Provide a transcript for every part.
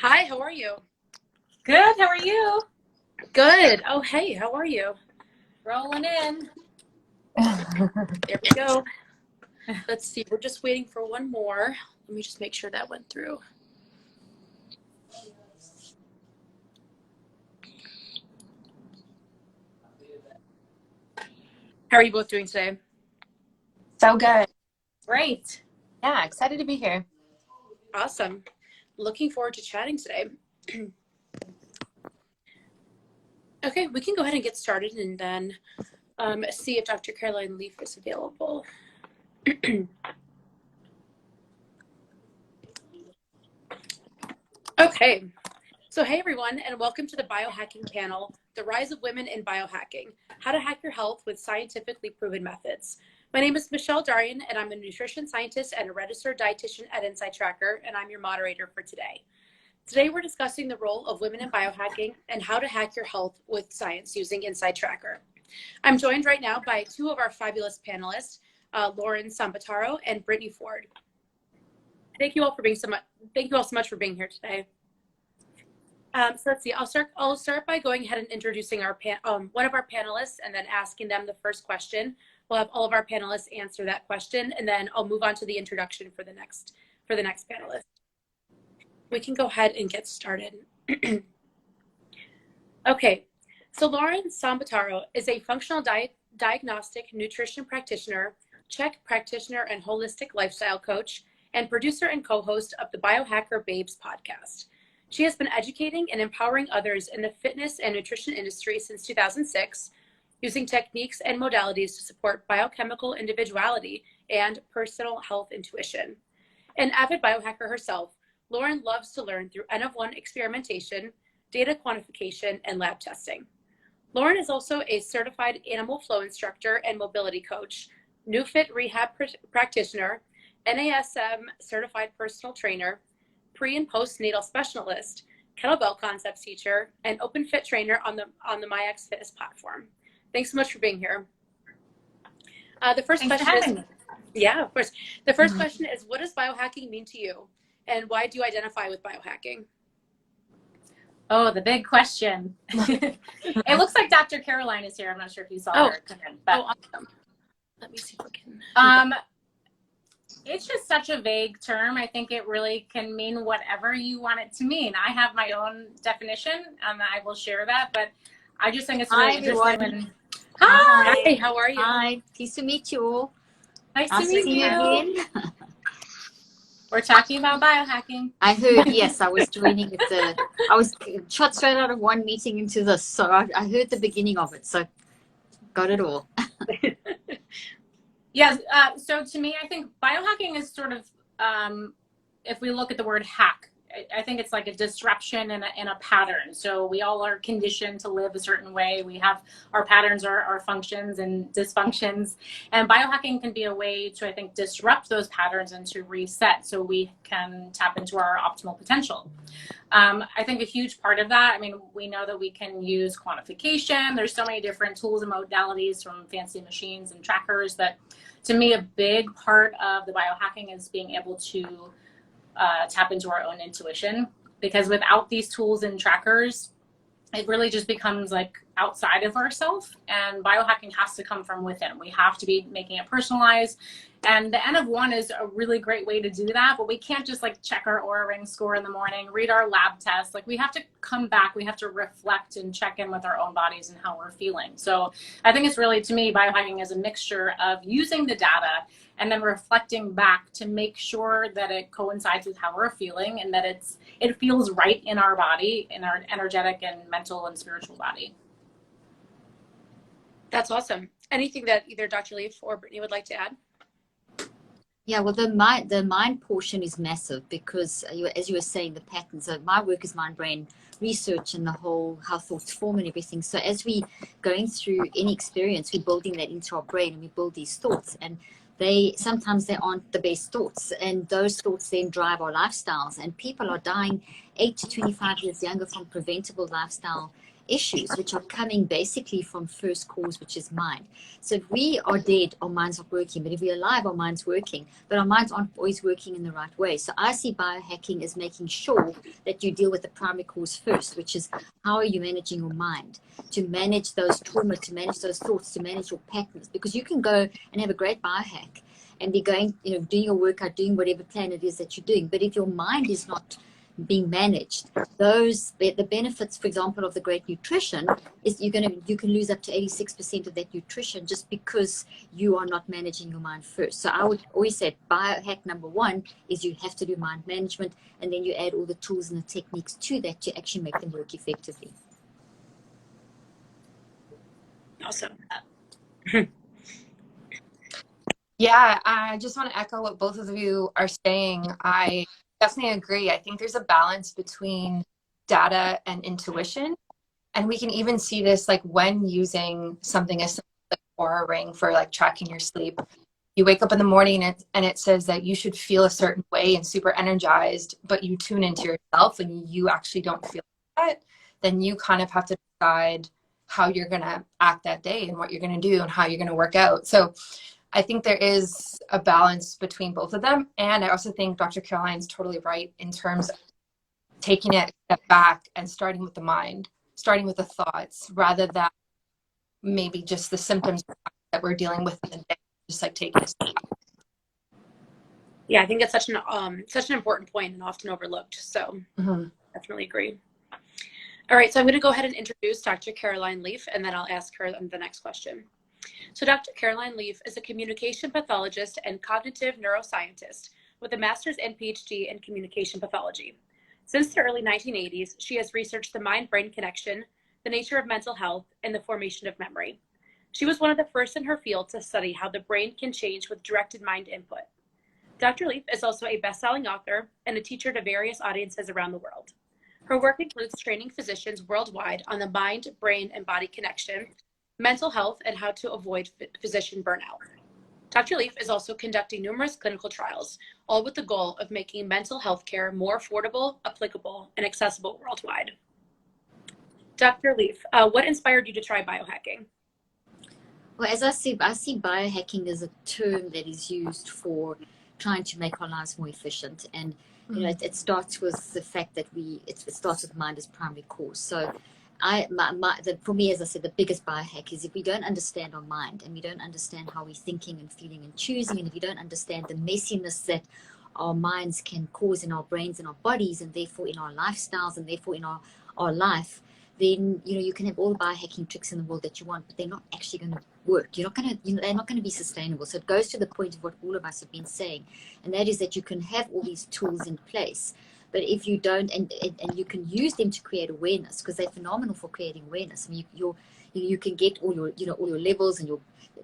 Hi, how are you? Good. How are you? Good. Oh, hey, how are you? Rolling in. There we go. Let's see. We're just waiting for one more. Let me just make sure that went through. How are you both doing today? So good. Great. Yeah, excited to be here. Awesome. Looking forward to chatting today. Okay, we can go ahead and get started and then see if Dr. Caroline Leaf is available. Okay. So, hey everyone, and welcome to the Biohacking panel, The Rise of Women in Biohacking, How to Hack Your Health with Scientifically Proven Methods. My name is Michelle Darian, and I'm a nutrition scientist and a registered dietitian at InsideTracker, and I'm your moderator for today. Today, we're discussing the role of women in biohacking and how to hack your health with science using InsideTracker. I'm joined right now by two of our fabulous panelists, Lauren Sambataro and Brittany Ford. Thank you all so much for being here today. So let's see. I'll start by going ahead and introducing our one of our panelists, and then asking them the first question. We'll have all of our panelists answer that question, and then I'll move on to the introduction for the next panelist. We can go ahead and get started. Okay. So Lauren Sambataro is a functional diagnostic nutrition practitioner, Czech practitioner, and holistic lifestyle coach, and producer and co-host of the Biohacker Babes podcast. She has been educating and empowering others in the fitness and nutrition industry since 2006, using techniques and modalities to support biochemical individuality and personal health intuition. An avid biohacker herself, Lauren loves to learn through N-of-1 experimentation, data quantification, and lab testing. Lauren is also a certified animal flow instructor and mobility coach, NewFit rehab practitioner, NASM certified personal trainer, pre and postnatal specialist, kettlebell concepts teacher, and open fit trainer on the MyX Fitness platform. Thanks so much for being here. The first question is, yeah, of course. The first question is, what does biohacking mean to you, and why do you identify with biohacking? Oh, the big question. It looks like Dr. Caroline is here. I'm not sure if you saw her. Awesome. Let me see if I can. It's just such a vague term. I think it really can mean whatever you want it to mean. I have my own definition, and I will share that. But I just think it's really interesting. Hi, how are you? Hi, peace to meet you all. Nice to meet you again. We're talking about biohacking. I heard, yes, I was joining I was shot straight out of one meeting into this, so I heard the beginning of it, so got it all. Yes. So to me, I think biohacking is sort of, if we look at the word hack, I think it's like a disruption in a pattern. So we all are conditioned to live a certain way. We have our patterns, our functions and dysfunctions. And biohacking can be a way to, I think, disrupt those patterns and to reset so we can tap into our optimal potential. I think a huge part of that, I mean, we know that we can use quantification. There's so many different tools and modalities from fancy machines and trackers that, to me, a big part of the biohacking is being able to tap into our own intuition, because without these tools and trackers, it really just becomes like outside of ourselves, and biohacking has to come from within. We have to be making it personalized, and the N-of-1 is a really great way to do that, but we can't just like check our Oura ring score in the morning, read our lab tests. Like, we have to come back, we have to reflect and check in with our own bodies and how we're feeling. So I think it's really, to me, biohacking is a mixture of using the data and then reflecting back to make sure that it coincides with how we're feeling, and that it feels right in our body, in our energetic and mental and spiritual body. That's awesome. Anything that either Dr. Leaf or Brittany would like to add? Yeah, well, the mind portion is massive, because as you were saying, the patterns. So my work is mind-brain research and the whole how thoughts form and everything. So as we going through any experience, we're building that into our brain, and we build these thoughts, and sometimes they aren't the best thoughts, and those thoughts then drive our lifestyles. And people are dying 8 to 25 years younger from preventable lifestyle issues, which are coming basically from first cause, which is mind. So if we are dead, our minds are working, but if we're alive, our mind's working, but our minds aren't always working in the right way. So I see biohacking as making sure that you deal with the primary cause first, which is how are you managing your mind, to manage those trauma, to manage those thoughts, to manage your patterns, because you can go and have a great biohack and be going, doing your workout, doing whatever plan it is that you're doing. But if your mind is not being managed, the benefits, for example, of the great nutrition is you can lose up to 86% of that nutrition just because you are not managing your mind first. So I would always say biohack number one is you have to do mind management, and then you add all the tools and the techniques to that to actually make them work effectively. Awesome. Yeah, I just want to echo what both of you are saying. I definitely agree. I think there's a balance between data and intuition. And we can even see this like when using something as simple as like Oura Ring for like tracking your sleep. You wake up in the morning and it says that you should feel a certain way and super energized, but you tune into yourself and you actually don't feel that, then you kind of have to decide how you're going to act that day and what you're going to do and how you're going to work out. So I think there is a balance between both of them. And I also think Dr. Caroline's totally right in terms of taking it a step back and starting with the mind, starting with the thoughts, rather than maybe just the symptoms that we're dealing with in the day, just like taking a step back. Yeah, I think it's such an important point and often overlooked. So definitely agree. All right, so I'm going to go ahead and introduce Dr. Caroline Leaf, and then I'll ask her the next question. So Dr. Caroline Leaf is a communication pathologist and cognitive neuroscientist with a master's and PhD in communication pathology. Since the early 1980s, she has researched the mind-brain connection, the nature of mental health, and the formation of memory. She was one of the first in her field to study how the brain can change with directed mind input. Dr. Leaf is also a best-selling author and a teacher to various audiences around the world. Her work includes training physicians worldwide on the mind, brain, and body connection, mental health, and how to avoid physician burnout. Dr. Leaf is also conducting numerous clinical trials, all with the goal of making mental health care more affordable, applicable, and accessible worldwide. Dr. Leaf, what inspired you to try biohacking? Well, as I see biohacking as a term that is used for trying to make our lives more efficient. And it starts with the fact that it starts with mind as primary cause. So for me, as I said, the biggest biohack is if we don't understand our mind and we don't understand how we're thinking and feeling and choosing, and if we don't understand the messiness that our minds can cause in our brains and our bodies, and therefore in our lifestyles, and therefore in our life, then you can have all the biohacking tricks in the world that you want, but they're not actually going to work. They're not going to be sustainable. So it goes to the point of what all of us have been saying, and that is that you can have all these tools in place, but if you don't, and you can use them to create awareness, because they're phenomenal for creating awareness. I mean, you can get all your all your levels and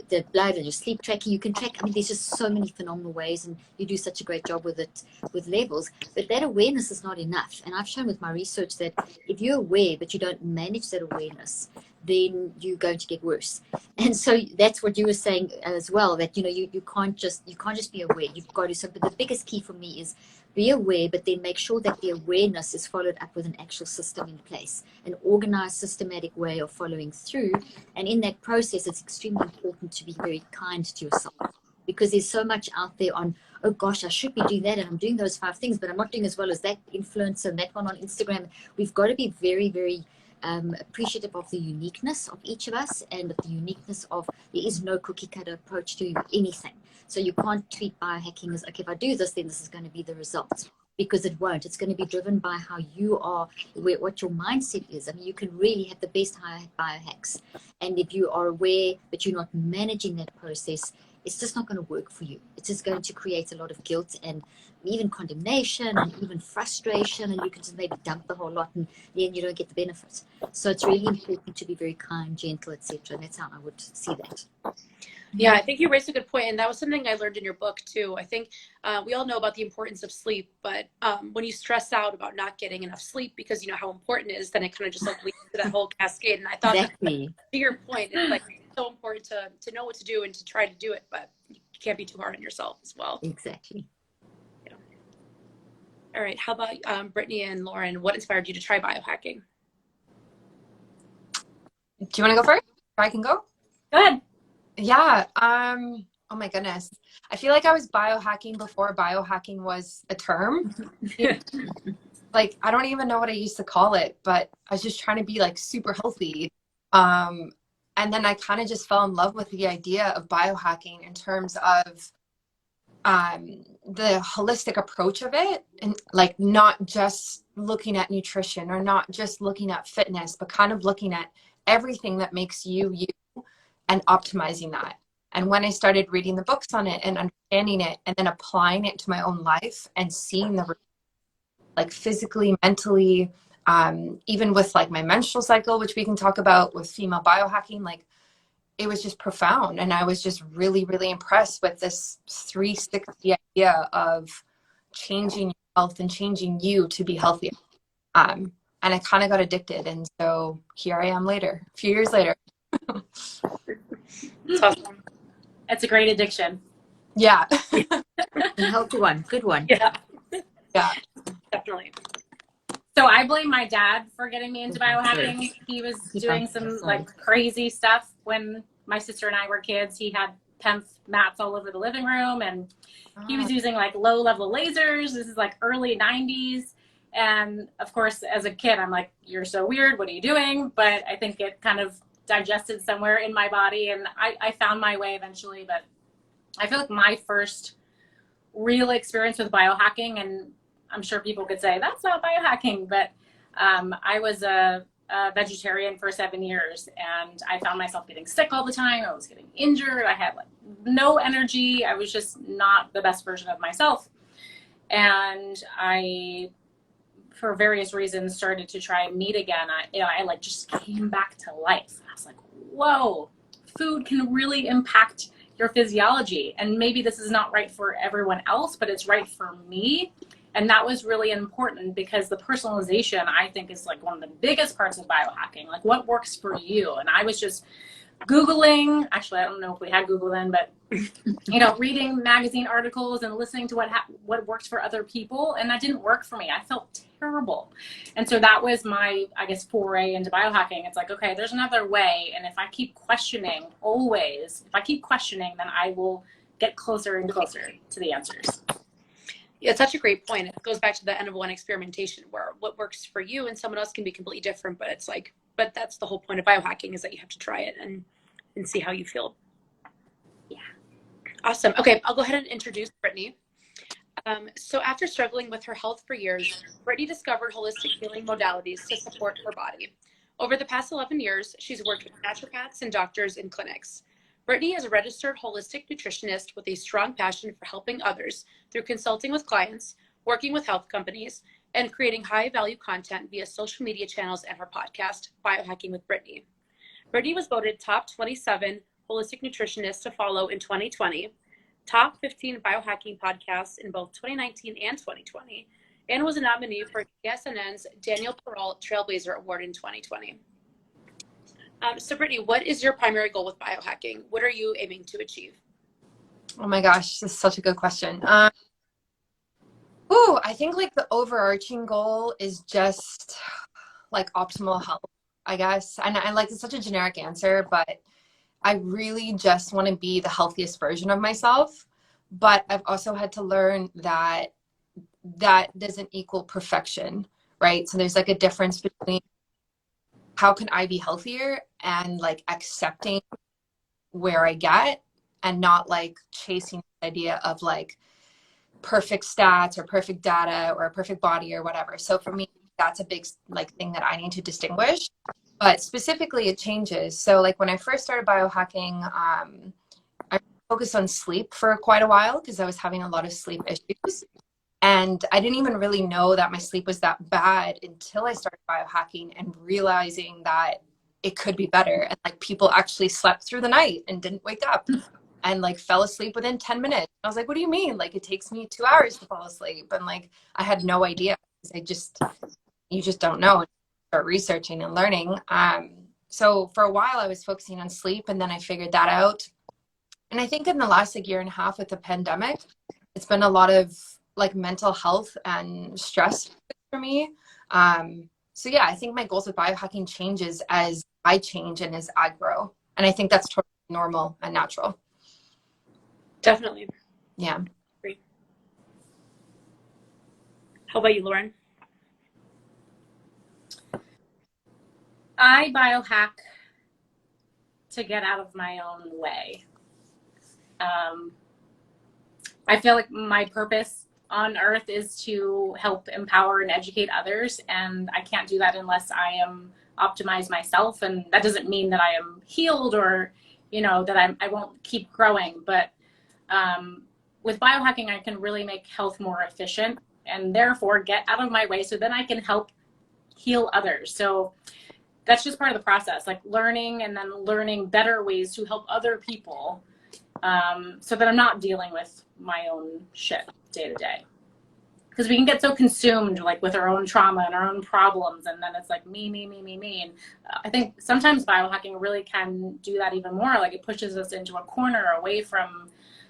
the blood and your sleep tracking. You can track. I mean, there's just so many phenomenal ways, and you do such a great job with it with levels. But that awareness is not enough. And I've shown with my research that if you're aware but you don't manage that awareness, then you're going to get worse. And so that's what you were saying as well, that you can't just be aware. You've got to. So, but the biggest key for me is be aware, but then make sure that the awareness is followed up with an actual system in place, an organized, systematic way of following through. And in that process, it's extremely important to be very kind to yourself, because there's so much out there on, oh gosh, I should be doing that, and I'm doing those 5 things, but I'm not doing as well as that influencer and that one on Instagram. We've got to be very, very appreciative of the uniqueness of each of us, and the uniqueness of there is no cookie cutter approach to anything. So you can't treat biohacking as, okay, if I do this, then this is going to be the result, because it won't. It's going to be driven by how you are, what your mindset is. I mean, you can really have the best biohacks, and if you are aware but you're not managing that process, it's just not going to work for you. It's just going to create a lot of guilt and even condemnation and even frustration, and you can just maybe dump the whole lot, and then you don't get the benefits. So it's really important to be very kind, gentle, etc. And that's how I would see that. Yeah, I think you raised a good point, and that was something I learned in your book too. I think we all know about the importance of sleep, but when you stress out about not getting enough sleep because you know how important it is, then it kind of just like leads to that whole cascade. And I thought Exactly. to your point, it's like so important to know what to do and to try to do it, but you can't be too hard on yourself as well. Exactly. Yeah. All right. How about Brittany and Lauren? What inspired you to try biohacking? Do you want to go first? Or I can go? Go ahead. Yeah. Oh my goodness. I feel like I was biohacking before biohacking was a term. Like, I don't even know what I used to call it, but I was just trying to be like super healthy. Um, and then I kind of just fell in love with the idea of biohacking in terms of the holistic approach of it, and like not just looking at nutrition or not just looking at fitness, but kind of looking at everything that makes you you and optimizing that. And when I started reading the books on it and understanding it and then applying it to my own life and seeing the like physically, mentally, even with like my menstrual cycle, which we can talk about with female biohacking, like it was just profound. And I was just really, really impressed with this 360 idea of changing your health and changing you to be healthier. And I kind of got addicted. And so here I am later, a few years later. That's awesome. It's a great addiction. Yeah. A healthy one. Good one. Yeah, Yeah. definitely. So I blame my dad for getting me into biohacking. He was doing some like crazy stuff when my sister and I were kids. He had PEMF mats all over the living room, and he was using like low level lasers. This is like early 90s. And of course, as a kid, I'm like, you're so weird. What are you doing? But I think it kind of digested somewhere in my body, and I found my way eventually. But I feel like my first real experience with biohacking, and I'm sure people could say that's not biohacking, but I was a vegetarian for 7 years, and I found myself getting sick all the time. I was getting injured. I had like no energy. I was just not the best version of myself. And I, for various reasons, started to try meat again. I like just came back to life. I was like, whoa, food can really impact your physiology. And maybe this is not right for everyone else, but it's right for me. And that was really important, because the personalization, I think, is like one of the biggest parts of biohacking. Like, what works for you? And I was just Googling. Actually, I don't know if we had Google then, but reading magazine articles and listening to what worked for other people, and that didn't work for me. I felt terrible. And so that was my, I guess, foray into biohacking. It's like, okay, there's another way. And if I keep questioning, then I will get closer and closer to the answers. Yeah, it's such a great point. It goes back to the N of 1 experimentation, where what works for you and someone else can be completely different. But it's like, but that's the whole point of biohacking, is that you have to try it and see how you feel. Yeah. Awesome. Okay, I'll go ahead and introduce Brittany. So after struggling with her health for years, Brittany discovered holistic healing modalities to support her body. Over the past 11 years, she's worked with naturopaths and doctors in clinics. Brittany is a registered holistic nutritionist with a strong passion for helping others through consulting with clients, working with health companies, and creating high-value content via social media channels and her podcast, Biohacking with Brittany. Brittany was voted top 27 holistic nutritionist to follow in 2020, top 15 biohacking podcasts in both 2019 and 2020, and was a nominee for KSNN's Daniel Pearl Trailblazer Award in 2020. So Brittany, what is your primary goal with biohacking? What are you aiming to achieve? Oh my gosh, this is such a good question. I think like the overarching goal is just like optimal health, I guess. And I like, it's such a generic answer, but I really just want to be the healthiest version of myself. But I've also had to learn that that doesn't equal perfection, right? So there's like a difference between how can I be healthier and like accepting where I get, and not like chasing the idea of like perfect stats or perfect data or a perfect body or whatever. So for me, that's a big like thing that I need to distinguish. But specifically, it changes. So like when I first started biohacking, I focused on sleep for quite a while because I was having a lot of sleep issues. And I didn't even really know that my sleep was that bad until I started biohacking and realizing that it could be better. And like people actually slept through the night and didn't wake up and like fell asleep within 10 minutes. I was like, what do you mean? Like it takes me 2 hours to fall asleep. And like, I had no idea. You just don't know. Start researching and learning. So for a while I was focusing on sleep, and then I figured that out. And I think in the last like year and a half with the pandemic, it's been a lot of like mental health and stress for me. So yeah, I think my goals with biohacking changes as I change and as I grow. And I think that's totally normal and natural. Definitely. Yeah. Great. How about you, Lauren? I biohack to get out of my own way. I feel like my purpose on earth is to help empower and educate others, and I can't do that unless I am optimized myself. And that doesn't mean that I am healed or, you know, that I won't keep growing. But with biohacking, I can really make health more efficient and therefore get out of my way so then I can help heal others. So that's just part of the process, like learning and then learning better ways to help other people, so that I'm not dealing with my own shit day to day. Because we can get so consumed like with our own trauma and our own problems, and then it's like me. And I think sometimes biohacking really can do that even more. Like it pushes us into a corner, away from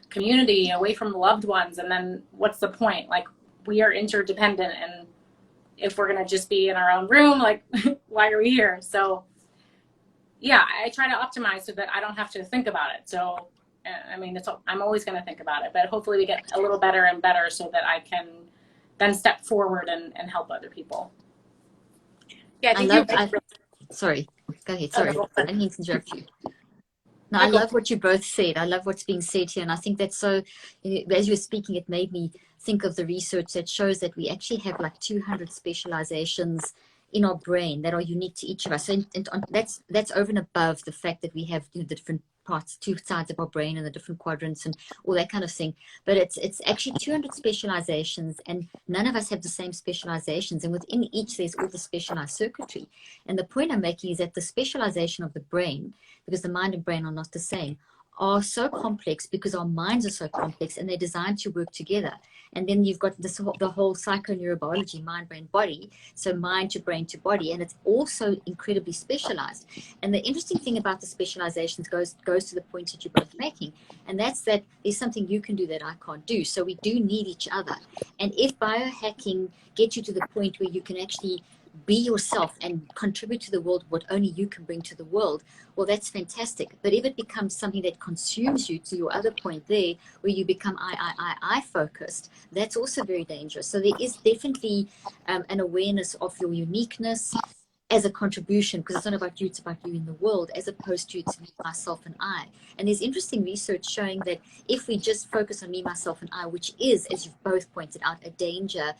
community, away from loved ones, and then what's the point? Like we are interdependent, and if we're gonna just be in our own room, like why are we here? So yeah, I try to optimize so that I don't have to think about it. So I mean, I'm always going to think about it, but hopefully we get a little better and better so that I can then step forward and help other people. Yeah, Sorry, go ahead. Sorry, I didn't mean to interrupt you. No, I Okay. love what you both said. I love what's being said here. And I think that's so, as you were speaking, it made me think of the research that shows that we actually have like 200 specializations in our brain that are unique to each of us. So that's over and above the fact that we have, you know, the different parts, two sides of our brain and the different quadrants and all that kind of thing. But it's actually 200 specializations, and none of us have the same specializations. And within each, there's all the specialized circuitry. And the point I'm making is that the specialization of the brain, because the mind and brain are not the same, are so complex because our minds are so complex and they're designed to work together. And then you've got the whole psychoneurobiology, mind, brain, body. So mind to brain to body. And it's also incredibly specialized. And the interesting thing about the specializations goes to the point that you're both making. And that's that there's something you can do that I can't do. So we do need each other. And if biohacking gets you to the point where you can actually be yourself and contribute to the world what only you can bring to the world, well, that's fantastic. But if it becomes something that consumes you, to your other point there, where you become I focused, that's also very dangerous. So there is definitely an awareness of your uniqueness as a contribution, because it's not about you, it's about you in the world, as opposed to it's me, myself, and I. And there's interesting research showing that if we just focus on me, myself, and I, which is, as you've both pointed out, a danger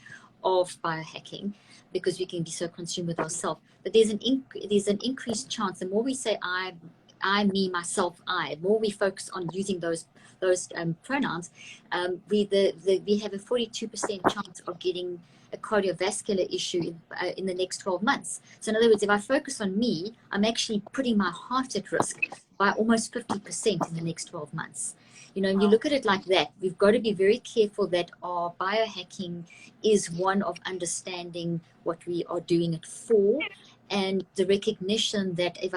of biohacking, because we can be so consumed with ourselves. But there's an increased chance. The more we say I, me, myself, I, the more we focus on using those pronouns, we have a 42% chance of getting a cardiovascular issue in the next 12 months. So in other words, if I focus on me, I'm actually putting my heart at risk by almost 50% in the next 12 months. You know, and you look at it like that, we've got to be very careful that our biohacking is one of understanding what we are doing it for, and the recognition that if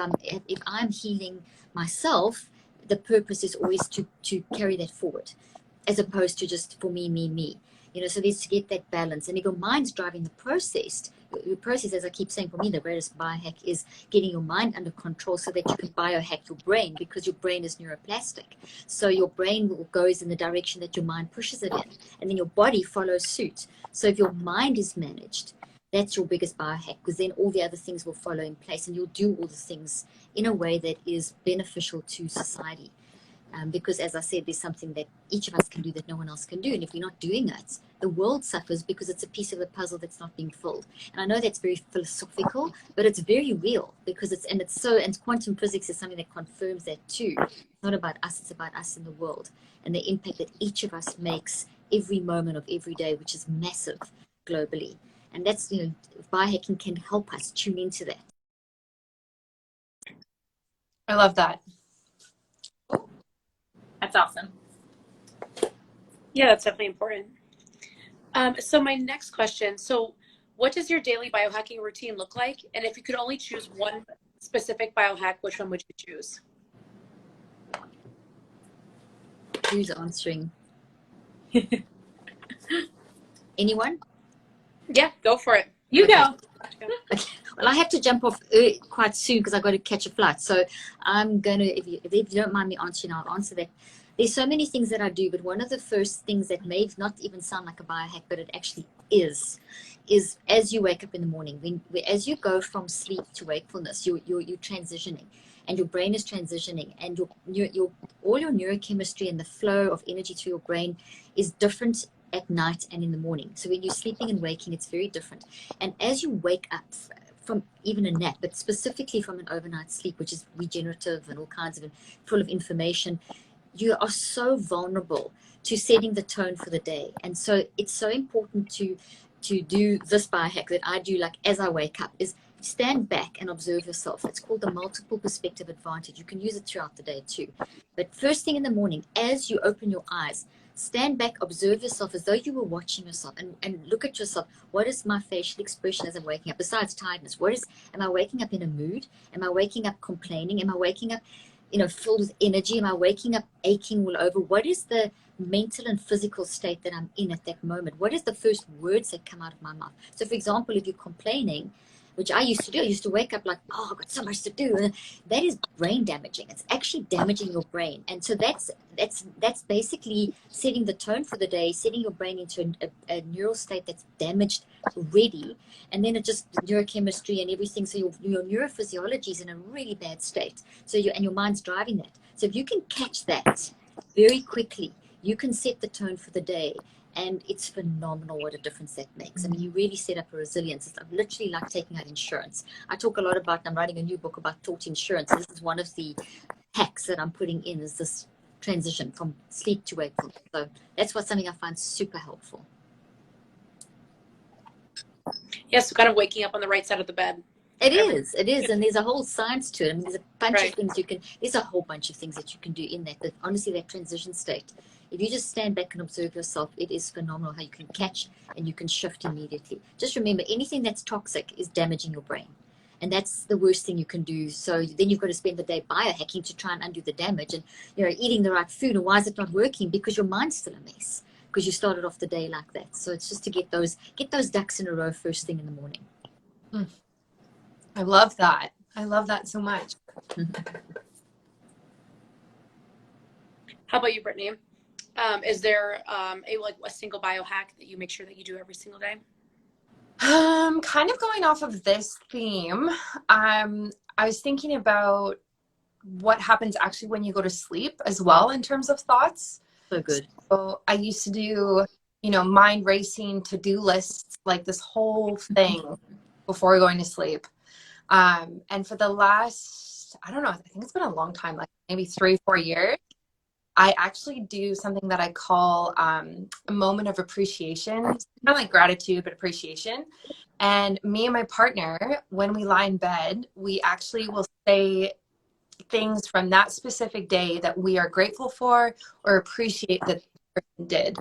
I'm healing myself, the purpose is always to carry that forward, as opposed to just for me. You know, so there's to get that balance. And if your mind's driving the process, as I keep saying, for me, the greatest biohack is getting your mind under control so that you can biohack your brain, because your brain is neuroplastic. So your brain goes in the direction that your mind pushes it in, and then your body follows suit. So if your mind is managed, that's your biggest biohack, because then all the other things will follow in place, and you'll do all the things in a way that is beneficial to society. Because, as I said, there's something that each of us can do that no one else can do. And if we're not doing it, the world suffers, because it's a piece of the puzzle that's not being filled. And I know that's very philosophical, but it's very real, because and quantum physics is something that confirms that too. It's not about us, it's about us in the world, and the impact that each of us makes every moment of every day, which is massive globally. And that's, you know, biohacking can help us tune into that. I love that. That's awesome. Yeah, that's definitely important. So my next question, so what does your daily biohacking routine look like? And if you could only choose one specific biohack, which one would you choose? Who's answering? Anyone? Yeah, go for it. You Okay. go. Okay. Well, I have to jump off quite soon because I've got to catch a flight. So I'm going to, if you don't mind me answering, I'll answer that. There's so many things that I do, but one of the first things that may not even sound like a biohack, but it actually is as you wake up in the morning, as you go from sleep to wakefulness, you're transitioning, and your brain is transitioning, and all your neurochemistry and the flow of energy through your brain is different at night and in the morning. So when you're sleeping and waking, it's very different. And as you wake up from even a nap, but specifically from an overnight sleep, which is regenerative and all kinds of full of information, you are so vulnerable to setting the tone for the day. And so it's so important to do this biohack that I do, like as I wake up, is stand back and observe yourself. It's called the multiple perspective advantage. You can use it throughout the day too. But first thing in the morning, as you open your eyes, stand back, observe yourself as though you were watching yourself, and look at yourself. What is my facial expression as I'm waking up? Besides tiredness, am I waking up in a mood? Am I waking up complaining? Am I waking up, filled with energy? Am I waking up aching all over? What is the mental and physical state that I'm in at that moment? What is the first words that come out of my mouth? So for example, if you're complaining, which I used to do, I used to wake up like, oh, I've got so much to do. And that is brain damaging. It's actually damaging your brain. And so that's basically setting the tone for the day, setting your brain into a neural state that's damaged already. And then it just neurochemistry and everything. So your neurophysiology is in a really bad state. So your mind's driving that. So if you can catch that very quickly, you can set the tone for the day. And it's phenomenal what a difference that makes. I mean, you really set up a resilience. It's literally like taking out insurance. I talk a lot about, I'm writing a new book about thought insurance. This is one of the hacks that I'm putting in, is this transition from sleep to wakefulness. So that's something I find super helpful. Yes, so kind of waking up on the right side of the bed. It is. And there's a whole science to it. I mean, there's a bunch Right. of things there's a whole bunch of things that you can do in that honestly, that transition state. If you just stand back and observe yourself, it is phenomenal how you can catch and you can shift immediately. Just remember, anything that's toxic is damaging your brain. And that's the worst thing you can do. So then you've got to spend the day biohacking to try and undo the damage, and eating the right food. And why is it not working? Because your mind's still a mess, because you started off the day like that. So it's just to get those ducks in a row first thing in the morning. I love that. I love that so much. How about you, Brittany? Is there a single biohack that you make sure that you do every single day? Kind of going off of this theme, I was thinking about what happens actually when you go to sleep as well in terms of thoughts. So good. So I used to do, mind racing to-do lists, like this whole thing before going to sleep. And for the last, I don't know, I think it's been a long time, like maybe 3-4 years, I actually do something that I call a moment of appreciation, kind of like gratitude, but appreciation. And me and my partner, when we lie in bed, we actually will say things from that specific day that we are grateful for or appreciate that the person did.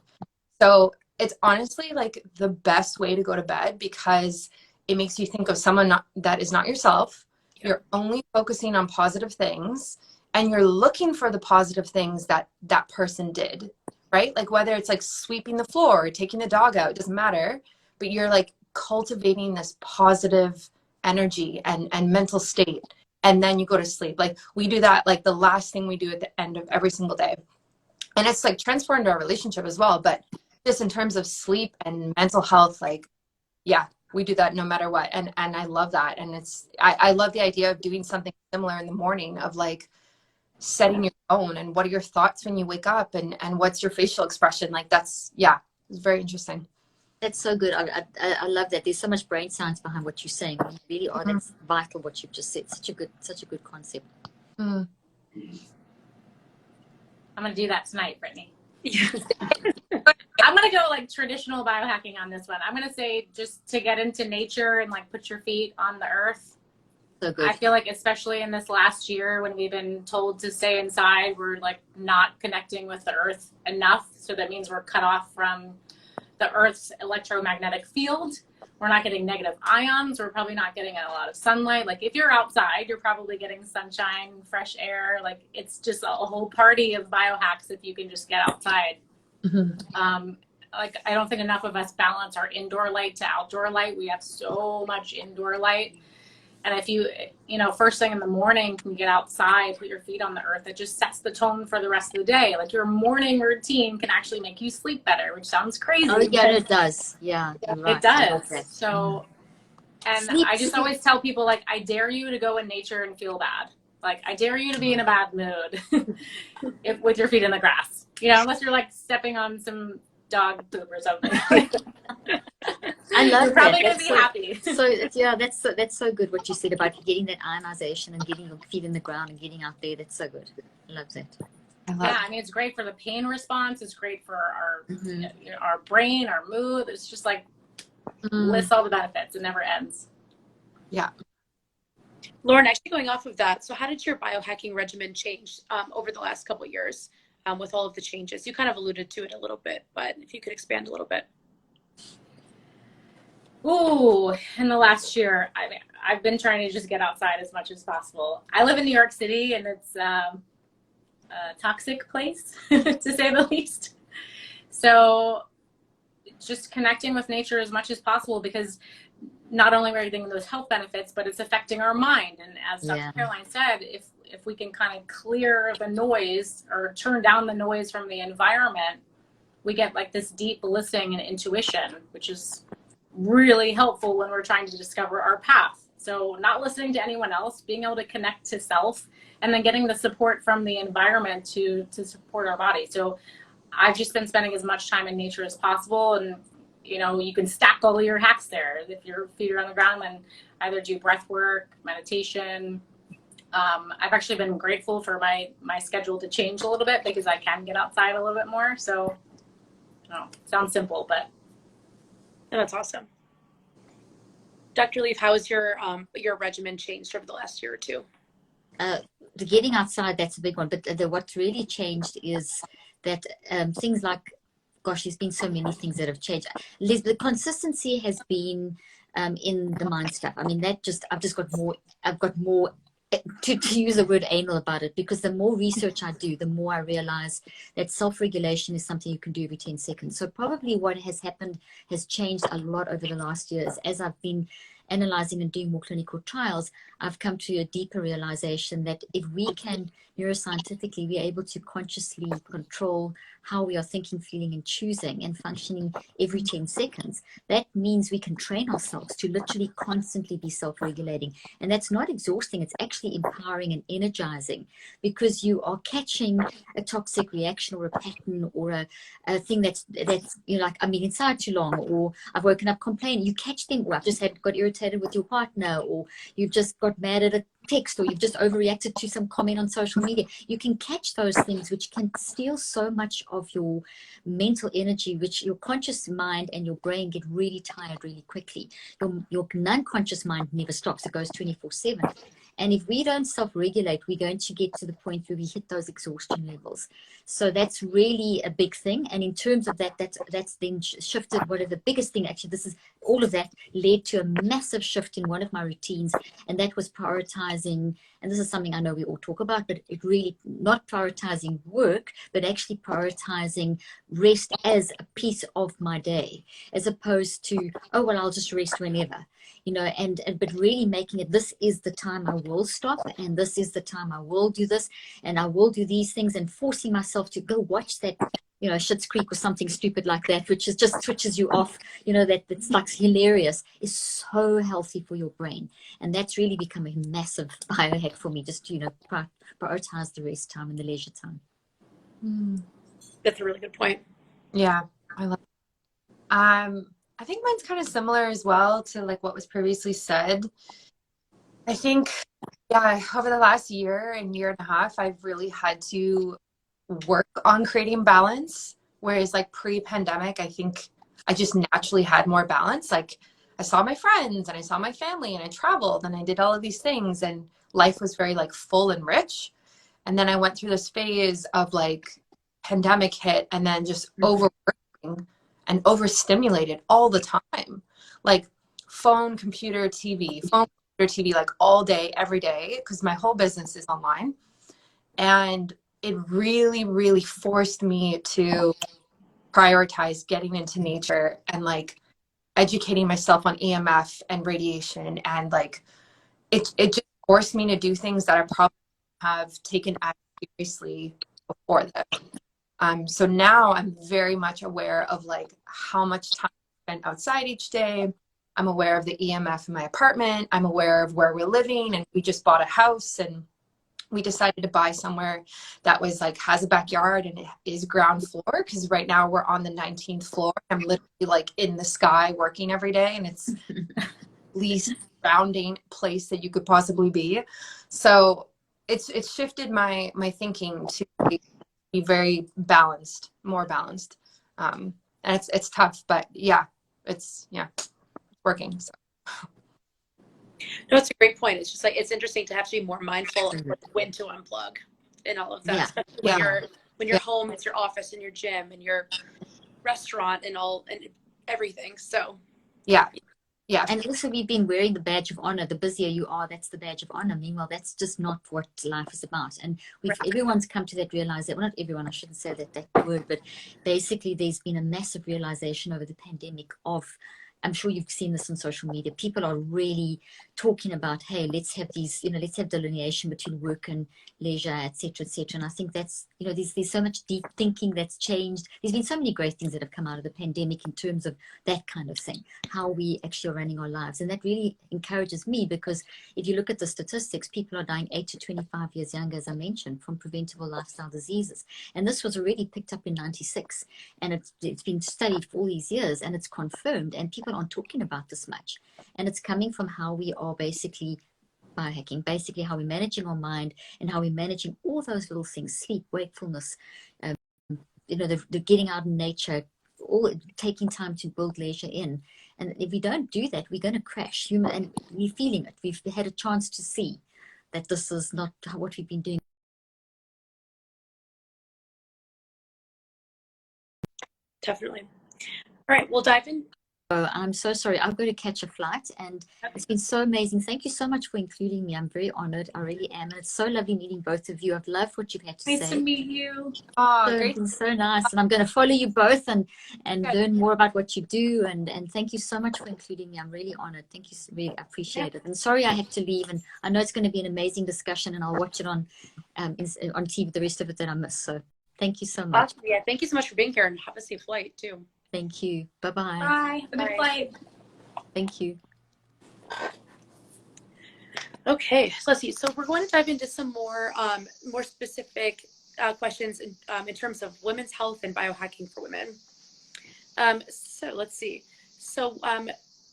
So it's honestly like the best way to go to bed, because it makes you think of someone that is not yourself. Yep. You're only focusing on positive things, and you're looking for the positive things that person did, right? Like whether it's like sweeping the floor or taking the dog out, it doesn't matter, but you're like cultivating this positive energy and mental state. And then you go to sleep. Like we do that, like the last thing we do at the end of every single day. And it's like transformed our relationship as well. But just in terms of sleep and mental health, like, yeah, we do that no matter what. And I love that. And I love the idea of doing something similar in the morning, of like setting your own, and what are your thoughts when you wake up, and what's your facial expression. Like it's very interesting. That's so good. I love that. There's so much brain science behind what you're saying. You really are. That's vital what you've just said. Such a good concept. I'm going to do that tonight, Brittany. I'm going to go like traditional biohacking on this one. I'm going to say just to get into nature and like put your feet on the earth. So good. I feel like especially in this last year when we've been told to stay inside, we're like not connecting with the earth enough. So that means we're cut off from the earth's electromagnetic field. We're not getting negative ions. We're probably not getting a lot of sunlight. Like if you're outside, you're probably getting sunshine, fresh air. Like it's just a whole party of biohacks if you can just get outside. Like I don't think enough of us balance our indoor light to outdoor light. We have so much indoor light. And if you first thing in the morning can get outside, put your feet on the earth, it just sets the tone for the rest of the day. Like your morning routine can actually make you sleep better, which sounds crazy. Oh, yeah, it does. Yeah, you're right. It does. That. So, and Sleep, I just always tell people, like, I dare you to go in nature and feel bad. Like, I dare you to be in a bad mood with your feet in the grass, unless you're like stepping on some dog poop or something. I love You're probably that. going to be happy. So yeah, that's so good what you said about getting that ionization and getting your feet in the ground and getting out there. That's so good. I love that. I mean, it's great for the pain response. It's great for our brain, our mood. It's just like lists all the benefits. It never ends. Yeah. Lauren, actually going off of that, so how did your biohacking regimen change over the last couple of years with all of the changes? You kind of alluded to it a little bit, but if you could expand a little bit. Ooh, in the last year, I've been trying to just get outside as much as possible. I live in New York City, and it's a toxic place, to say the least. So just connecting with nature as much as possible, because not only are we getting those health benefits, but it's affecting our mind. And as Dr. Caroline said, if we can kind of clear the noise or turn down the noise from the environment, we get like this deep listening and intuition, which is really helpful when we're trying to discover our path. So not listening to anyone else, being able to connect to self, and then getting the support from the environment to support our body. So I've just been spending as much time in nature as possible. And, you can stack all of your hacks there. If your feet are on the ground, then either do breath work, meditation. I've actually been grateful for my schedule to change a little bit, because I can get outside a little bit more. So, sounds simple, but. That's awesome. Dr. Leaf, how has your regimen changed over the last year or two? The getting outside, that's a big one. But what really changed is that things like, gosh, there's been so many things that have changed. Liz, the consistency has been in the mind stuff. I mean, I've got more to use the word anal about it, because the more research I do, the more I realize that self-regulation is something you can do every 10 seconds. So probably what has happened has changed a lot over the last years. As I've been analyzing and doing more clinical trials, I've come to a deeper realization that if we can neuroscientifically be able to consciously control how we are thinking, feeling, and choosing and functioning every 10 seconds, that means we can train ourselves to literally constantly be self-regulating. And that's not exhausting, it's actually empowering and energizing, because you are catching a toxic reaction or a pattern or a thing that's like, I'm being inside too long, or I've woken up complaining. You catch them, or I've just got irritated with your partner, or you've just got mad at a text, or you've just overreacted to some comment on social media. You can catch those things, which can steal so much of your mental energy, which your conscious mind and your brain get really tired really quickly. Your non-conscious mind never stops. It goes 24/7. And if we don't self-regulate, we're going to get to the point where we hit those exhaustion levels. So that's really a big thing. And in terms of that's then shifted. One of the biggest thing, actually, all of that led to a massive shift in one of my routines. And that was prioritizing, and this is something I know we all talk about, but it really not prioritizing work, but actually prioritizing rest as a piece of my day, as opposed to, oh, well, I'll just rest whenever. But really making it, this is the time I will stop, and this is the time I will do this, and I will do these things, and forcing myself to go watch that, Schitt's Creek or something stupid like that, which is just switches you off, that's like hilarious, is so healthy for your brain. And that's really become a massive biohack for me, just to, prioritize the rest time and the leisure time. That's a really good point. Yeah, I love it. I think mine's kind of similar as well to like what was previously said. I think, over the last year and year and a half, I've really had to work on creating balance. Whereas like pre-pandemic, I think I just naturally had more balance. Like I saw my friends and I saw my family and I traveled and I did all of these things, and life was very like full and rich. And then I went through this phase of like pandemic hit, and then just overworking and overstimulated all the time, like phone, computer, TV, like all day, every day, because my whole business is online. And it really, really forced me to prioritize getting into nature and like educating myself on EMF and radiation and like it just forced me to do things that I probably have taken as seriously before this. So now I'm very much aware of like how much time I spend outside each day. I'm aware of the EMF in my apartment. I'm aware of where we're living, and we just bought a house, and we decided to buy somewhere that was like has a backyard and it is ground floor, because right now we're on the 19th floor. I'm literally like in the sky working every day, and it's least grounding place that you could possibly be. So it's shifted my thinking to be very balanced, more balanced. And it's tough, but yeah, it's working. So. No, it's a great point. It's just like, it's interesting to have to be more mindful of when to unplug and all of that. Yeah. Especially when you're home, it's your office and your gym and your restaurant and everything. So yeah. And also, we've been wearing the badge of honor. The busier you are, that's the badge of honor. Meanwhile, that's just not what life is about. And everyone's come to that realization. Well, not everyone, I shouldn't say that word, but basically there's been a massive realization over the pandemic of, I'm sure you've seen this on social media. People are really talking about, hey, let's have these, let's have delineation between work and leisure, et cetera, et cetera. And I think that's, there's so much deep thinking that's changed. There's been so many great things that have come out of the pandemic in terms of that kind of thing, how we actually are running our lives. And that really encourages me, because if you look at the statistics, people are dying 8 to 25 years younger, as I mentioned, from preventable lifestyle diseases. And this was already picked up in 96. And it's been studied for all these years, and it's confirmed. And people aren't talking about this much. And it's coming from how we are basically biohacking, basically how we're managing our mind and how we're managing all those little things, sleep, wakefulness, the getting out in nature, all taking time to build leisure in. And if we don't do that, we're going to crash. And we're feeling it. We've had a chance to see that this is not what we've been doing. definitely. All right, we'll dive in. Oh, I'm so sorry. I'm going to catch a flight, and it's been so amazing. Thank you so much for including me. I'm very honored. I really am. And it's so lovely meeting both of you. I've loved what you've had to say. Nice to meet you. Oh, So, great. it's so nice. And I'm going to follow you both and learn more about what you do. And thank you so much for including me. I'm really honored. Thank you. Really appreciate it. And sorry I have to leave. And I know it's going to be an amazing discussion, and I'll watch it on TV, the rest of it that I miss. So thank you so much. Awesome. Yeah, thank you so much for being here, and have a safe flight too. Thank you. Bye-bye. Bye. Have a good flight. Thank you. Okay, so let's see. So we're going to dive into some more specific questions in terms of women's health and biohacking for women. So let's see. So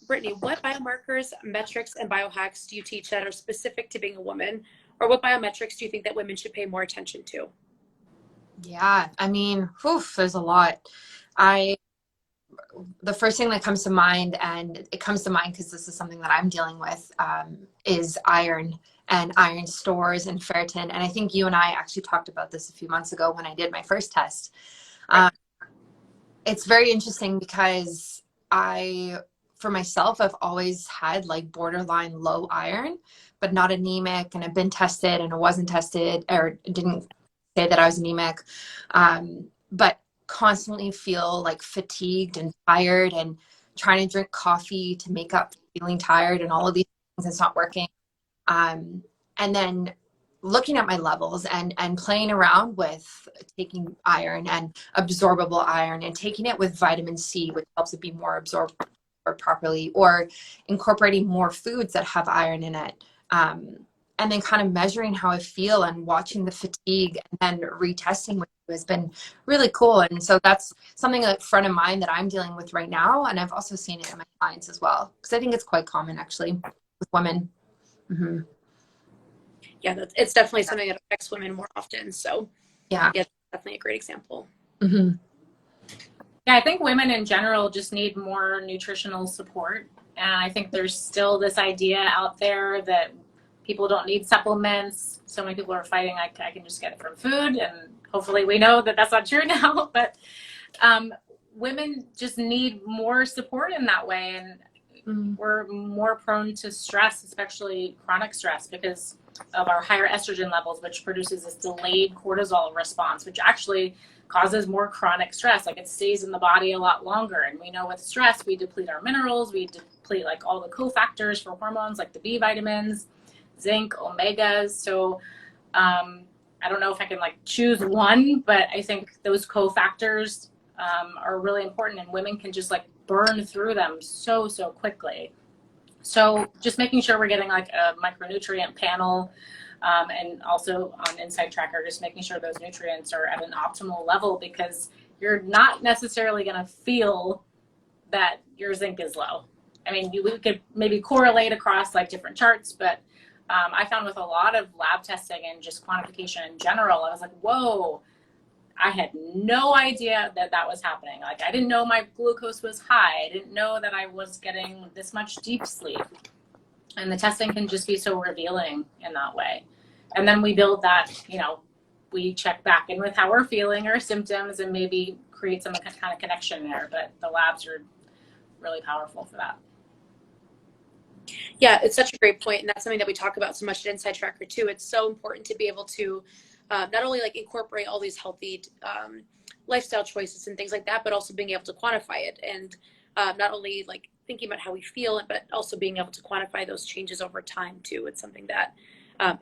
Brittany, what biomarkers, metrics, and biohacks do you teach that are specific to being a woman? Or what biometrics do you think that women should pay more attention to? Yeah, I mean, there's a lot. The first thing that comes to mind, and it comes to mind because this is something that I'm dealing with, is iron and iron stores and ferritin. And I think you and I actually talked about this a few months ago when I did my first test. It's very interesting because for myself, I've always had like borderline low iron, but not anemic. And I've been tested and it wasn't tested, or didn't say that I was anemic. But constantly feel like fatigued and tired, and trying to drink coffee to make up feeling tired, and all of these things, it's not working. And then looking at my levels and playing around with taking iron and absorbable iron, and taking it with vitamin C, which helps it be more absorbed properly, or incorporating more foods that have iron in it. And then kind of measuring how I feel and watching the fatigue, and then retesting with you has been really cool. And so that's something like front of mind that I'm dealing with right now. And I've also seen it in my clients as well, because I think it's quite common actually with women. Mm-hmm. Yeah, it's definitely something that affects women more often. So yeah, definitely a great example. Mm-hmm. Yeah, I think women in general just need more nutritional support. And I think there's still this idea out there that people don't need supplements. So many people are fighting, I can just get it from food. And hopefully we know that that's not true now. But women just need more support in that way. And we're more prone to stress, especially chronic stress, because of our higher estrogen levels, which produces this delayed cortisol response, which actually causes more chronic stress. Like, it stays in the body a lot longer. And we know with stress, we deplete our minerals, we deplete like all the cofactors for hormones, like the B vitamins. zinc, omegas. So I don't know if I can like choose one, but I think those cofactors are really important, and women can just like burn through them so quickly. So just making sure we're getting like a micronutrient panel, and also on InsideTracker, just making sure those nutrients are at an optimal level, because you're not necessarily going to feel that your zinc is low. I mean, we could maybe correlate across like different charts, but I found with a lot of lab testing and just quantification in general, I was like, whoa, I had no idea that that was happening. Like, I didn't know my glucose was high. I didn't know that I was getting this much deep sleep. And the testing can just be so revealing in that way. And then we build that, you know, we check back in with how we're feeling, our symptoms, and maybe create some kind of connection there. But the labs are really powerful for that. Yeah, it's such a great point, and that's something that we talk about so much at InsideTracker too. It's so important to be able to not only like incorporate all these healthy lifestyle choices and things like that, but also being able to quantify it, and not only like thinking about how we feel, but also being able to quantify those changes over time too. It's something that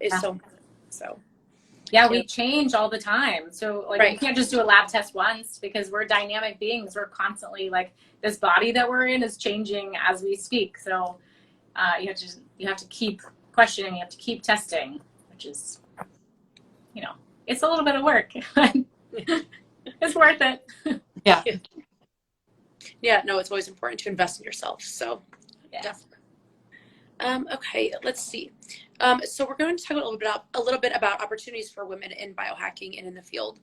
is so important. So yeah, we change all the time. So like, we can't just do a lab test once, because we're dynamic beings. We're constantly like, this body that we're in is changing as we speak. So you have to keep questioning, you have to keep testing, which is, you know, it's a little bit of work. It's worth it. Yeah. Yeah, no, it's always important to invest in yourself. So yeah. Definitely. Okay, let's see. So we're going to talk a little bit about opportunities for women in biohacking and in the field.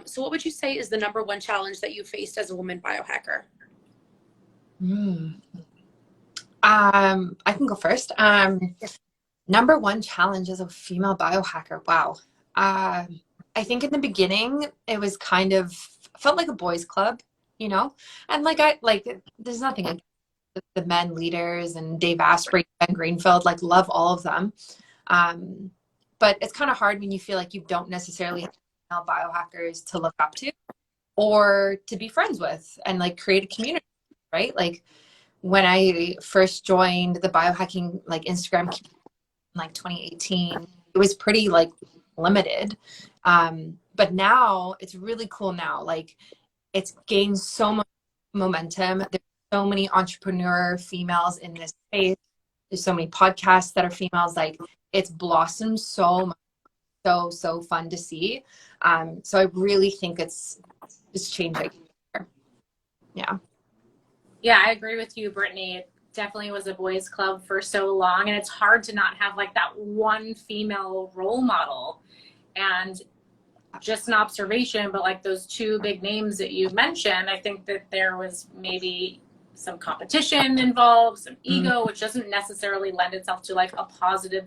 So what would you say is the number one challenge that you faced as a woman biohacker? I can go first. Number one challenge as a female biohacker. Wow. I think in the beginning it was kind of felt like a boys' club, you know, and there's nothing against the men leaders and Dave Asprey and Greenfield, like love all of them. But it's kind of hard when you feel like you don't necessarily have female biohackers to look up to or to be friends with and like create a community, right? Like when I first joined the biohacking like Instagram community in like 2018, it was pretty like limited. But now it's really cool now. Like it's gained so much momentum. There's so many entrepreneur females in this space. There's so many podcasts that are females. Like it's blossomed so much. So fun to see. So I really think it's changing. Yeah. Yeah, I agree with you, Brittany. It definitely was a boys' club for so long, and it's hard to not have like that one female role model. And just an observation, but like those two big names that you mentioned, I think that there was maybe some competition involved, some ego, which doesn't necessarily lend itself to like a positive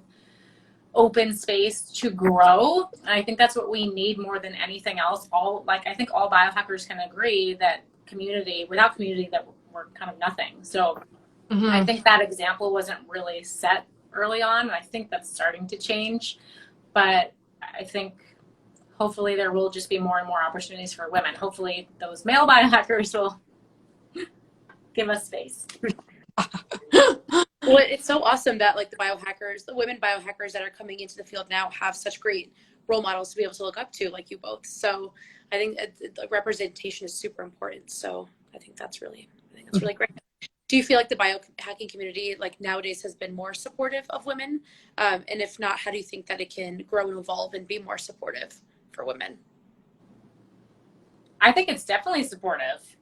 open space to grow. And I think that's what we need more than anything else. I think all biohackers can agree that without community, that we're kind of nothing. So I think that example wasn't really set early on, and I think that's starting to change. But I think hopefully there will just be more and more opportunities for women. Hopefully those male biohackers will give us space. Well, it's so awesome that like the women biohackers that are coming into the field now have such great role models to be able to look up to, like you both. So I think representation is super important. So I think that's really great. Do you feel like the biohacking community like nowadays has been more supportive of women? And if not, how do you think that it can grow and evolve and be more supportive for women? I think it's definitely supportive.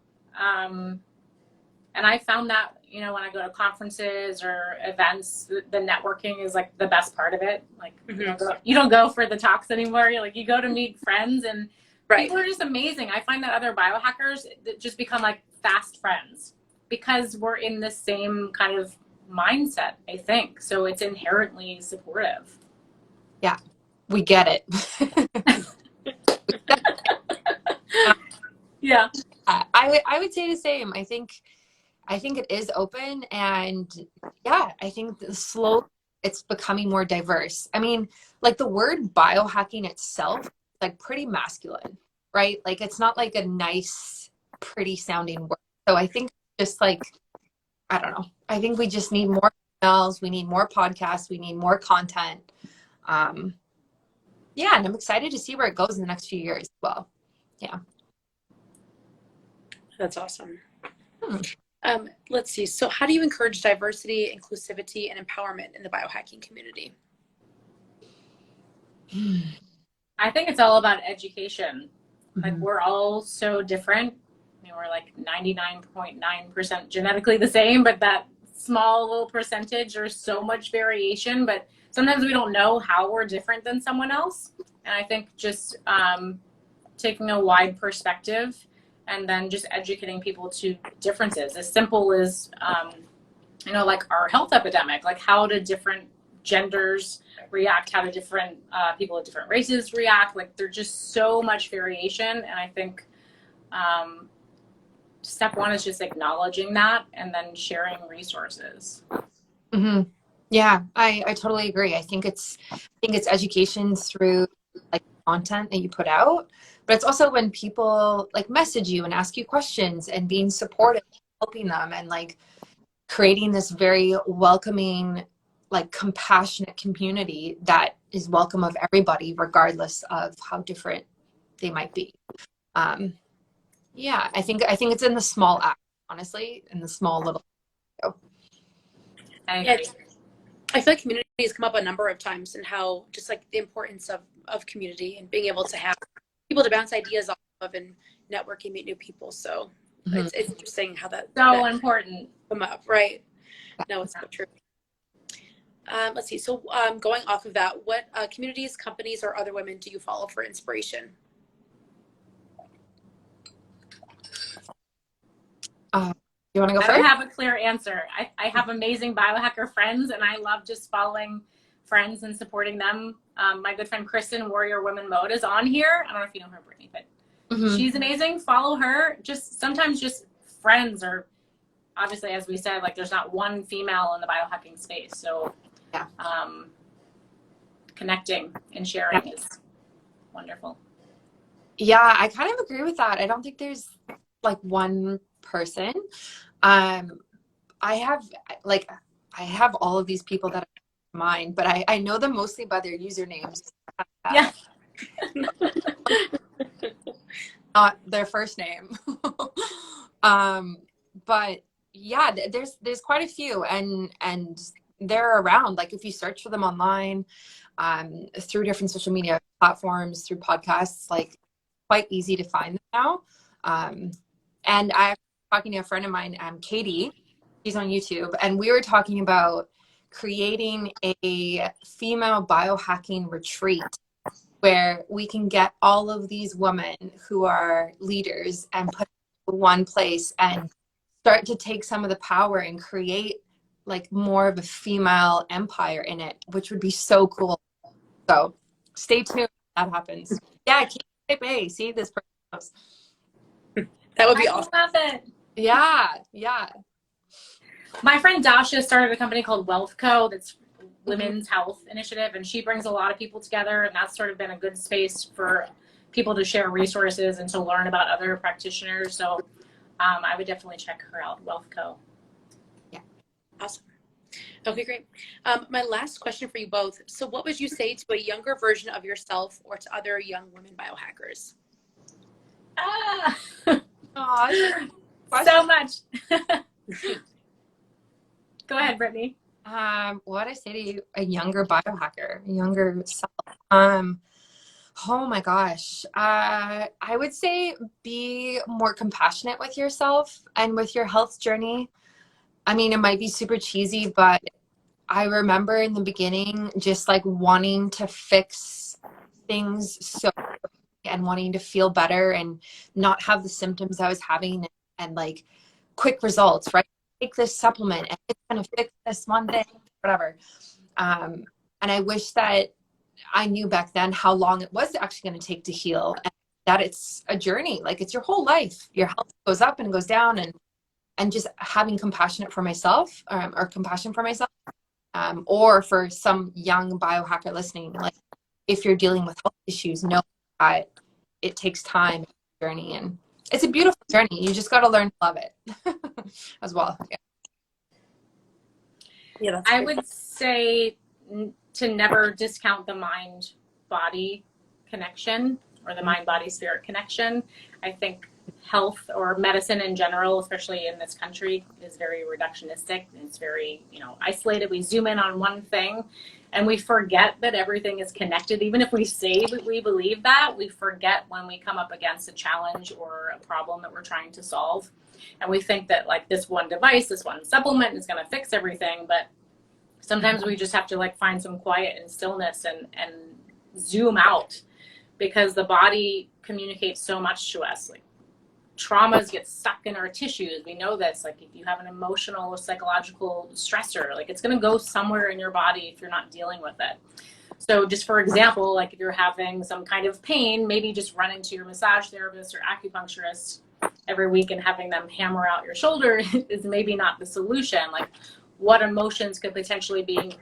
And I found that, you know, when I go to conferences or events, the networking is like the best part of it. Like you don't go for the talks anymore. You go to meet friends, and people are just amazing. I find that other biohackers just become like fast friends because we're in the same kind of mindset, I think. So it's inherently supportive. Yeah, we get it. Yeah. I would say the same. I think it is open, and yeah, I think it's becoming more diverse. I mean, like the word biohacking itself is like pretty masculine, right? Like it's not like a nice, pretty sounding word. So I think just like, I don't know, I think we just need more emails, we need more podcasts, we need more content. Yeah, and I'm excited to see where it goes in the next few years as well. Yeah. That's awesome. Let's see. So how do you encourage diversity, inclusivity, and empowerment in the biohacking community? I think it's all about education. Like, we're all so different. I mean, we're like 99.9% genetically the same, but that small little percentage, there's so much variation, but sometimes we don't know how we're different than someone else. And I think just taking a wide perspective and then just educating people to differences, as simple as, you know, like our health epidemic, like how do different genders react, how do different people of different races react. Like, there's just so much variation. And I think step one is just acknowledging that and then sharing resources. Yeah, I totally agree. I think it's education through like content that you put out, but it's also when people like message you and ask you questions and being supportive, helping them, and like creating this very welcoming, like compassionate community that is welcome of everybody, regardless of how different they might be. Yeah, I think it's in the small act, honestly, in the small little. I agree. I feel like community has come up a number of times, and how just like the importance of community and being able to have people to bounce ideas off of and networking, meet new people. So it's interesting how that important come up, right? No, it's not true. Let's see. So going off of that, what communities, companies, or other women do you follow for inspiration? You want to go first? I don't have a clear answer. I have amazing biohacker friends, and I love just following friends and supporting them. My good friend Kristen, Warrior Women Mode, is on here. I don't know if you know her, Brittany, but she's amazing. Follow her. Just sometimes just friends, or obviously, as we said, like there's not one female in the biohacking space. So yeah, connecting and sharing is wonderful. Yeah, I kind of agree with that. I don't think there's like one person. I have all of these people that are in mind, but I know them mostly by their usernames. Yeah. Not their first name. But yeah, there's quite a few, and they're around. Like if you search for them online, through different social media platforms, through podcasts, like quite easy to find them now. And I'm talking to a friend of mine, Katie. She's on YouTube, and we were talking about creating a female biohacking retreat where we can get all of these women who are leaders and put them in one place and start to take some of the power and create like more of a female empire in it, which would be so cool. So stay tuned when that happens. Yeah, Type A. See, this person knows. That would be awesome. I love it. Yeah. My friend Dasha started a company called Wealth Co. That's women's health initiative, and she brings a lot of people together, and that's sort of been a good space for people to share resources and to learn about other practitioners. So I would definitely check her out, Wealth Co. Yeah. Awesome. Okay, great. My last question for you both. So what would you say to a younger version of yourself or to other young women biohackers? So much. Go ahead, Brittany. What I say to you, a younger biohacker, a younger self. Oh my gosh. I would say be more compassionate with yourself and with your health journey. I mean, it might be super cheesy, but I remember in the beginning just like wanting to fix things so and wanting to feel better and not have the symptoms I was having, and like quick results, right? Take this supplement and it's going to fix this one thing, whatever. And I wish that I knew back then how long it was actually going to take to heal, and that it's a journey. Like it's your whole life. Your health goes up and goes down, and just having compassion for myself, or for some young biohacker listening, like if you're dealing with health issues, know that it takes time, journey, and it's a beautiful journey. You just got to learn to love it as well. Yeah. Yeah, that's I great. would say to never discount the mind-body connection or the mind-body-spirit connection. I think health or medicine in general, especially in this country, is very reductionistic. It's very, isolated. We zoom in on one thing and we forget that everything is connected. Even if we say we believe that, we forget when we come up against a challenge or a problem that we're trying to solve. And we think that like this one device, this one supplement is going to fix everything. But sometimes we just have to like find some quiet and stillness and zoom out, because the body communicates so much to us. Like traumas get stuck in our tissues. We know this. Like if you have an emotional or psychological stressor, like it's going to go somewhere in your body if you're not dealing with it. So just for example, like if you're having some kind of pain, maybe just run into your massage therapist or acupuncturist every week and having them hammer out your shoulder is maybe not the solution. Like what emotions could potentially be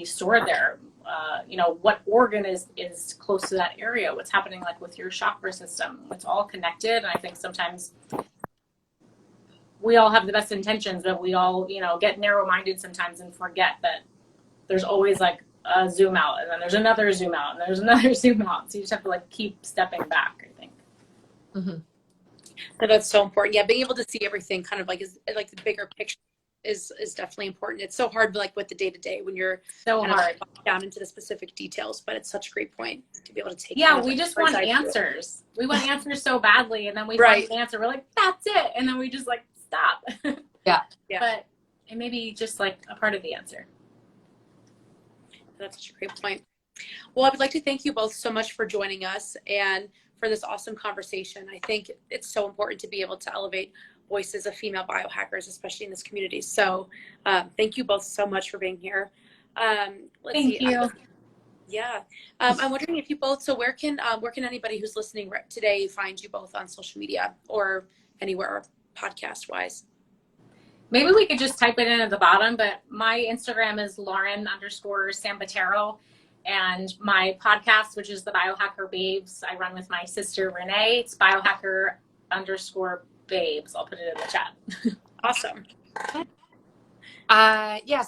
stored there? What organ is close to that area? What's happening like with your chakra system? It's all connected. And I think sometimes we all have the best intentions, but we all, get narrow-minded sometimes and forget that there's always like a zoom out, and then there's another zoom out, and there's another zoom out. So you just have to like keep stepping back, I think. Mm-hmm. That's so important. Yeah, being able to see everything kind of like is like the bigger picture is definitely important. It's so hard like with the day-to-day when you're so hard down into the specific details, but it's such a great point to be able to take. Yeah, we just want answers. We want answers so badly, and then we find an answer. We're like, that's it, and then we just like stop. Yeah. But it may be just like a part of the answer. That's such a great point. Well, I would like to thank you both so much for joining us and for this awesome conversation. I think it's so important to be able to elevate voices of female biohackers, especially in this community. So thank you both so much for being here. Thank you. I'm wondering if you both, so where can anybody who's listening today find you both on social media or anywhere podcast wise? Maybe we could just type it in at the bottom, but my Instagram is Lauren_Sambataro. And my podcast, which is the Biohacker Babes, I run with my sister Renee. It's Biohacker_Babes. I'll put it in the chat. Awesome.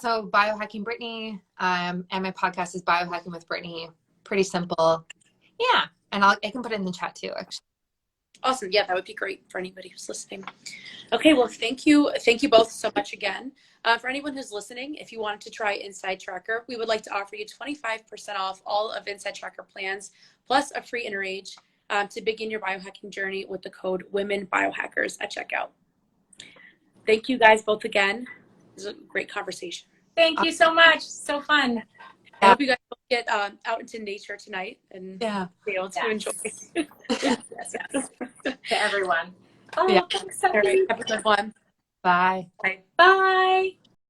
So Biohacking Brittany, and my podcast is Biohacking with Brittany. Pretty simple. Yeah. And I can put it in the chat too, actually. Awesome. Yeah, that would be great for anybody who's listening. Okay, well, thank you both so much again. For anyone who's listening, if you wanted to try InsideTracker, we would like to offer you 25% off all of InsideTracker plans, plus a free InnerAge to begin your biohacking journey with the code WomenBiohackers at checkout. Thank you guys both again. It was a great conversation. Thank you so much. So fun. I hope you guys both get out into nature tonight and be able to enjoy. Yes. To everyone. Oh, thanks, All right, have a good one. Bye. Bye.